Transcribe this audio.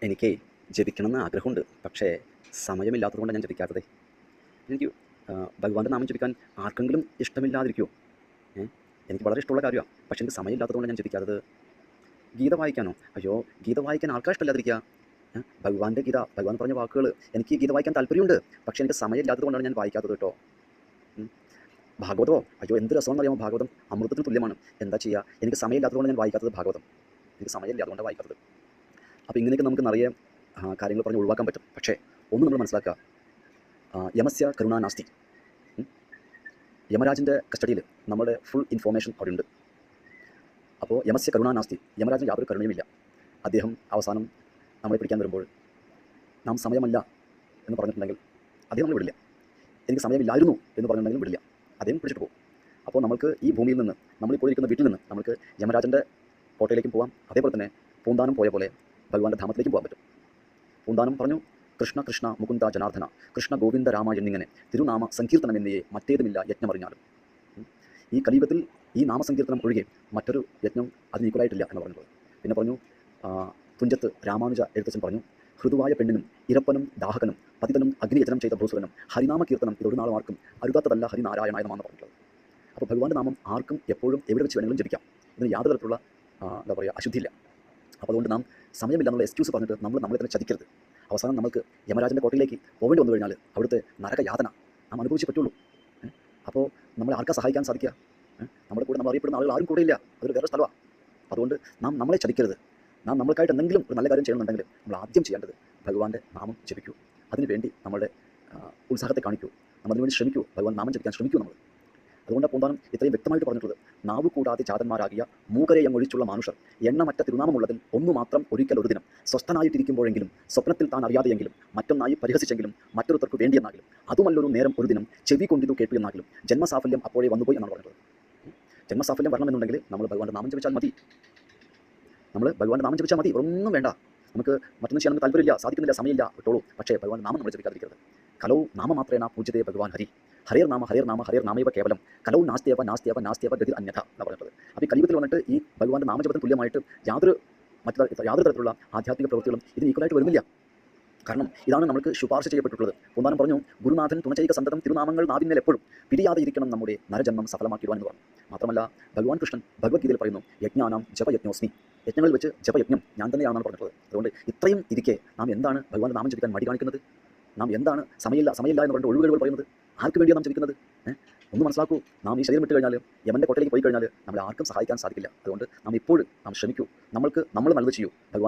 എനിക്ക് ജപിക്കണമെന്ന് ആഗ്രഹമുണ്ട്. പക്ഷേ സമയമില്ലാത്തതുകൊണ്ടാണ് ഞാൻ ജപിക്കാത്തത്. എനിക്ക് ഭഗവാന്റെ നാമം ജപിക്കാൻ ആർക്കെങ്കിലും ഇഷ്ടമില്ലാതിരിക്കുമോ? എനിക്ക് വളരെ ഇഷ്ടമുള്ള കാര്യമാണ്. പക്ഷേ എനിക്ക് സമയമില്ലാത്തതുകൊണ്ടാണ് ഞാൻ ജപിക്കാത്തത്. ഗീത വായിക്കാനോ? അയ്യോ! ഗീത വായിക്കാൻ ആർക്കാ ഇഷ്ടമില്ലാതിരിക്കുക? ഭഗവാന്റെ ഗീത, ഭഗവാൻ പറഞ്ഞ വാക്കുകൾ എനിക്ക് ഗീത വായിക്കാൻ താല്പര്യമുണ്ട്. പക്ഷേ എനിക്ക് സമയമില്ലാത്തതുകൊണ്ടാണ് ഞാൻ വായിക്കാത്തത് കേട്ടോ. ഉം. ഭാഗവതമോ? അയ്യോ എന്ത് രസമാണെന്നറിയാമോ ഭാഗവതം? അമൃതത്തിന് തുല്യമാണ്. എന്താ ചെയ്യുക? എനിക്ക് സമയമില്ലാത്തതുകൊണ്ടാണ് ഞാൻ വായിക്കാത്തത് ഭാഗവതം. എനിക്ക് സമയമില്ല അതുകൊണ്ടാണ് വായിക്കാത്തത്. അപ്പോൾ ഇങ്ങനെയൊക്കെ നമുക്ക് നിറയെ കാര്യങ്ങൾ പറഞ്ഞ് ഒഴിവാക്കാൻ പറ്റും. പക്ഷേ ഒന്ന് നമ്മൾ മനസ്സിലാക്കുക, യമസ്യ കരുണാ നാസ്തി. യമരാജൻ്റെ കസ്റ്റഡിയിൽ നമ്മുടെ ഫുൾ ഇൻഫോർമേഷൻ അവിടെ ഉണ്ട്. അപ്പോൾ യമസ്യ കരുണാ നാസ്തി, യമരാജൻ യാതൊരു കരുണയുമില്ല. അദ്ദേഹം അവസാനം നമ്മളെ പിടിക്കാൻ വരുമ്പോൾ നാം സമയമല്ല എന്ന് പറഞ്ഞിട്ടുണ്ടെങ്കിൽ അദ്ദേഹം നമ്മൾ വിടില്ല. എനിക്ക് സമയമില്ലായിരുന്നു എന്ന് പറഞ്ഞിട്ടുണ്ടെങ്കിലും വിടില്ല, അദ്ദേഹം പിടിച്ചിട്ട് പോകും. അപ്പോൾ നമുക്ക് ഈ ഭൂമിയിൽ നിന്ന്, നമ്മളിപ്പോൾ ഇരിക്കുന്ന വീട്ടിൽ നിന്ന് നമുക്ക് യമരാജൻ്റെ കോട്ടയിലേക്കും പോകാം. അതേപോലെ തന്നെ പൂന്താനം പോയ പോലെ ഭഗവാന്റെ ധാമത്തിലേക്കും പോകാൻ പറ്റും. പൂന്താനം പറഞ്ഞു, കൃഷ്ണ കൃഷ്ണ മുകുന്ദ ജനാർദ്ദന കൃഷ്ണ ഗോവിന്ദ രാമ എന്നിങ്ങനെ തിരുനാമ സങ്കീർത്തനം എന്നിയെ മറ്റേതുമില്ല യജ്ഞമറിഞ്ഞാലും. ഈ കലിയുഗത്തിൽ ഈ നാമസങ്കീർത്തനം ഒഴികെ മറ്റൊരു യജ്ഞം അതിന് ഈക്വലായിട്ടില്ല എന്ന് പറഞ്ഞത്. പിന്നെ പറഞ്ഞു, തുഞ്ചത്ത് രാമാനുജ എഴുത്തച്ഛൻ പറഞ്ഞു, ഹൃദുവായ പെണ്ണിനും ഇരപ്പനും ദാഹകനും പതിതനും അഗ്നിയജനം ചെയ്ത ഭൂസുരനും ഹരിനാമ കീർത്തനം ഇതൊരു നാളും ആർക്കും അരുതാത്തതല്ല ഹരിനാരായണായനമാണെന്ന് പറഞ്ഞിട്ടുള്ളത്. അപ്പോൾ ഭഗവാന്റെ നാമം ആർക്കും എപ്പോഴും എവിടെ വെച്ച് വേണമെങ്കിലും ജപിക്കാം. ഇതിന് യാതൊരു തരത്തിലുള്ള എന്താ പറയുക അശുദ്ധിയില്ല. അപ്പോൾ അതുകൊണ്ട് നാം സമയമില്ല എന്നുള്ള എക്സ്ക്യൂസ് പറഞ്ഞിട്ട് നമ്മളെ തന്നെ ചതിക്കരുത്. അവസാനം നമുക്ക് യമരാജൻ്റെ കോട്ടയിലേക്ക് പോകേണ്ടി വന്നു കഴിഞ്ഞാൽ അവിടുത്തെ നരകയാതന നാം അനുഭവിച്ചേ പറ്റുള്ളൂ. അപ്പോൾ നമ്മളെ ആർക്കാ സഹായിക്കാൻ സാധിക്കുക? നമ്മുടെ കൂടെ നമ്മൾ അറിയപ്പെടുന്ന ആളുകൾ ആരും കൂടെയില്ല, അതൊരു വേറെ സ്ഥലമാണ്. അതുകൊണ്ട് നാം നമ്മളെ ചതിക്കരുത്. നാം നമ്മൾക്കായിട്ട് എന്തെങ്കിലും ഒരു നല്ല കാര്യം ചെയ്യണമെന്നുണ്ടെങ്കിൽ നമ്മൾ ആദ്യം ചെയ്യേണ്ടത് ഭഗവാന്റെ നാമം ജപിക്കൂ. അതിനുവേണ്ടി നമ്മുടെ ഉത്സാഹത്തെ കാണിക്കൂ, നമ്മൾ അതിനുവേണ്ടി ശ്രമിക്കൂ, ഭഗവാൻ നാമം ജപിക്കാൻ ശ്രമിക്കൂ നമ്മൾ. അതുകൊണ്ട് പൂന്താനം ഇത്രയും വ്യക്തമായിട്ട് പറഞ്ഞിട്ടുള്ളത്, നാവു കൂടാതെ ജാതന്മാരാകിയ മൂകരെയം ഒഴിച്ചുള്ള മനുഷ്യർ എണ്ണമറ്റ തിരുനാമമുള്ളതിൽ ഒന്നു മാത്രം ഒരിക്കൽ ഒരു ദിനം സ്വസ്ഥനായിട്ടിരിക്കുമ്പോഴെങ്കിലും സ്വപ്നത്തിൽ താൻ അറിയാതെയെങ്കിലും മറ്റൊന്നായി പരിഹസിച്ചെങ്കിലും മറ്റൊരുത്തർക്ക് വേണ്ടിയെന്നാകിലും അതുമല്ലൊരു നേരം ഒരു ദിനം ചെവി കൊണ്ടിതു കേട്ടു എന്നാകിലും ജന്മസാഫല്യം അപ്പോഴേ വന്നുപോയി എന്നാണ് പറഞ്ഞത്. ജന്മസാഫല്യം വരണമെന്നുണ്ടെങ്കിൽ നമ്മൾ ഭഗവാന്റെ നാമം ജപിച്ചാൽ മതി. നമ്മൾ ഭഗവാന്റെ നാമം ജപിച്ചാൽ മതി, ഒന്നും വേണ്ട. നമുക്ക് മറ്റൊന്നും ചെയ്യാൻ താല്പര്യമില്ല, സാധിക്കുന്നില്ല, സമയമില്ല, വിട്ടോളൂ. പക്ഷേ ഭഗവാന്റെ നാമം നമ്മൾ ജപിക്കാതിരിക്കരുത്. കലൗ നാമമാത്രേണ പൂജ്യതേ ഭഗവാൻ ഹരി, ഹരേർ നാമൈവ കേവലം കലൗ നാസ്തിയവ ഗതി അന്യഥ എന്നാണ് പറഞ്ഞിട്ടുള്ളത്. അപ്പോൾ ഈ കലിയുഗത്തിൽ വന്നിട്ട് ഈ ഭഗവാന്റെ നാമജപത്തിന് തുല്യമായിട്ട് യാതൊരു തരത്തിലുള്ള ആധ്യാത്മിക പ്രവൃത്തികളും ഇതിന് ഈക്വലായിട്ട് വരുന്നില്ല. കാരണം ഇതാണ് നമുക്ക് ശുപാർശ ചെയ്യപ്പെട്ടിട്ടുള്ളത്. പൂന്താനം പറഞ്ഞു, ഗുരുനാഥൻ തുണചൈക സന്തതം തിരുനാമങ്ങൾ നാവിന്മേൽ എപ്പോഴും പിരിയാതെ ഇരിക്കണം നമ്മുടെ നരജന്മം സഫലമാക്കിടുവാൻ എന്ന് പറഞ്ഞു. മാത്രമല്ല ഭഗവാൻ കൃഷ്ണൻ ഭഗവത്ഗീതയിൽ പറയുന്നു, യജ്ഞാനാം ജപയജ്ഞോസ്മി, യജ്ഞങ്ങളിൽ വെച്ച് ജപയജ്ഞം ഞാൻ തന്നെയാണെന്നാണ് പറഞ്ഞിട്ടുള്ളത്. അതുകൊണ്ട് ഇത്രയും ഇരിക്കെ നാം എന്താണ് ഭഗവാന്റെ നാമം ജപിക്കാൻ മടി കാണിക്കുന്നത്? നാം എന്താണ് സമയമില്ല എന്ന് പറഞ്ഞിട്ട് ഒഴിവുകൾ പറയുന്നത്? ആർക്ക് വേണ്ടിയാണ് നാം ജപിക്കുന്നത്? ഒന്ന് മനസ്സിലാക്കൂ, നാം ഈ ശരീരം വിട്ട് കഴിഞ്ഞാൽ, യമൻ്റെ കോട്ടയിലേക്ക് പോയി കഴിഞ്ഞാൽ നമ്മളെ ആർക്കും സഹായിക്കാൻ സാധിക്കില്ല. അതുകൊണ്ട് നാം ഇപ്പോഴും നാം ശ്രമിക്കൂ, നമ്മൾ നല്ലത് ചെയ്യൂ. ഭഗവാൻ